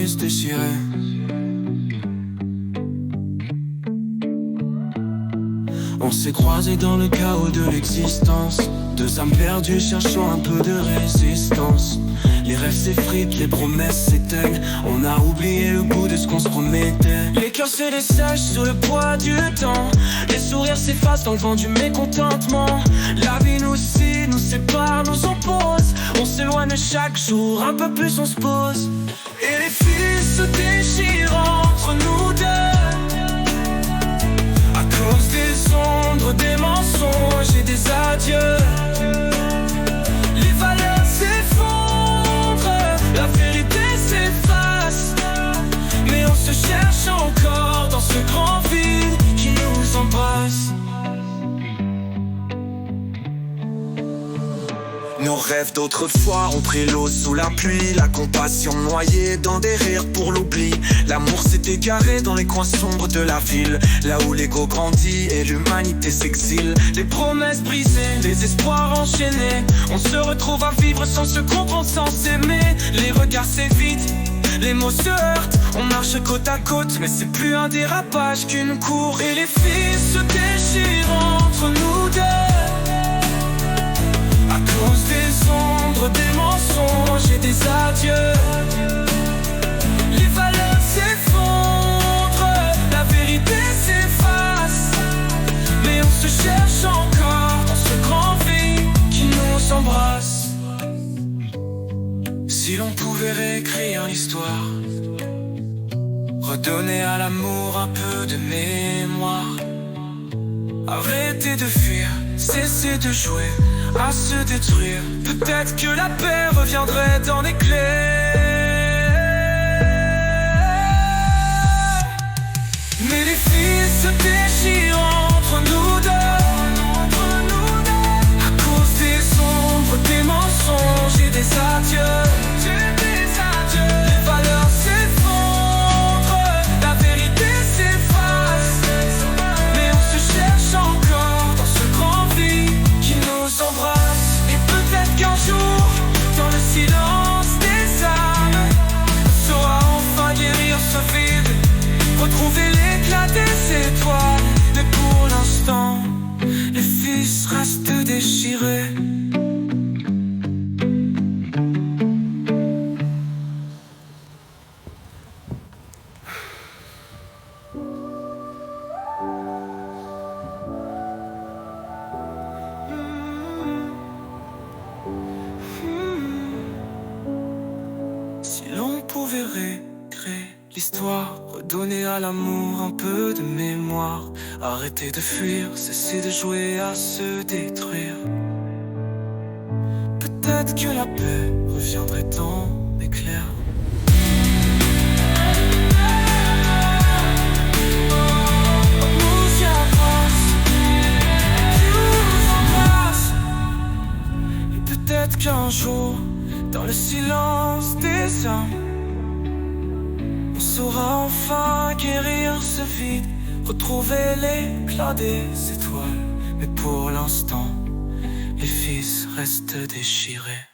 fils déchiré. On s'est croisés dans le chaos de l'existence, deux âmes perdues cherchant un peu de résistance. Les rêves s'effritent, les promesses s'éteignent, on a oublié le goût de ce qu'on se promettait. Les cœurs se dessèchent sous le poids du temps, les sourires s'effacent dans le vent du mécontentement. La vie nous scie, nous sépare, nous oppose, on s'éloigne chaque jour, un peu plus on se pose. Et les fils se déchirent entre nous deux, à cause des ombres, des mensonges et des adieux. Les valeurs s'effondrent, la vérité s'efface, mais on se cherche encore dans ce grand vide qui nous embrasse. Nos rêves d'autrefois ont pris l'eau sous la pluie, la compassion noyée dans des rires pour l'oubli. L'amour s'est égaré dans les coins sombres de la ville, là où l'ego grandit et l'humanité s'exile. Les promesses brisées, les espoirs enchaînés, on se retrouve à vivre sans se comprendre, sans s'aimer. Les regards s'évitent, les mots se heurtent, on marche côte à côte, mais c'est plus un dérapage qu'une course. Et les fils se déchirent entre nous deux, à cause des ombres, des mensonges et des adieux. Les valeurs s'effondrent, la vérité s'efface, mais on se cherche encore dans ce grand vide qui nous embrasse. Si l'on pouvait réécrire l'histoire, redonner à l'amour un peu de mémoire, arrêter de fuir, cesser de jouer à se détruire, peut-être que la paix reviendrait dans l'éclair. Mais les fils se déchirent entre nous deux, à cause des ombres, des mensonges et des adieux. Les valeurs s'effondrent, la vérité s'efface, mais on se cherche encore dans ce grand vide qui nous embrasse. Et peut-être qu'un jour, dans le silence des âmes, on saura enfin guérir ce vide, retrouver l'éclat des étoiles. Mais pour l'instant, les fils restent déchirés. Si l'on pouvait réécrire l'histoire, redonner à l'amour un peu de mémoire, arrêter de fuir, cesser de jouer à se détruire, peut-être que la paix reviendrait dans l'éclair. Peut-être qu'un jour, dans le silence des âmes, on saura enfin guérir ce vide, retrouver l'éclat des étoiles. Mais pour l'instant, les fils restent déchirés.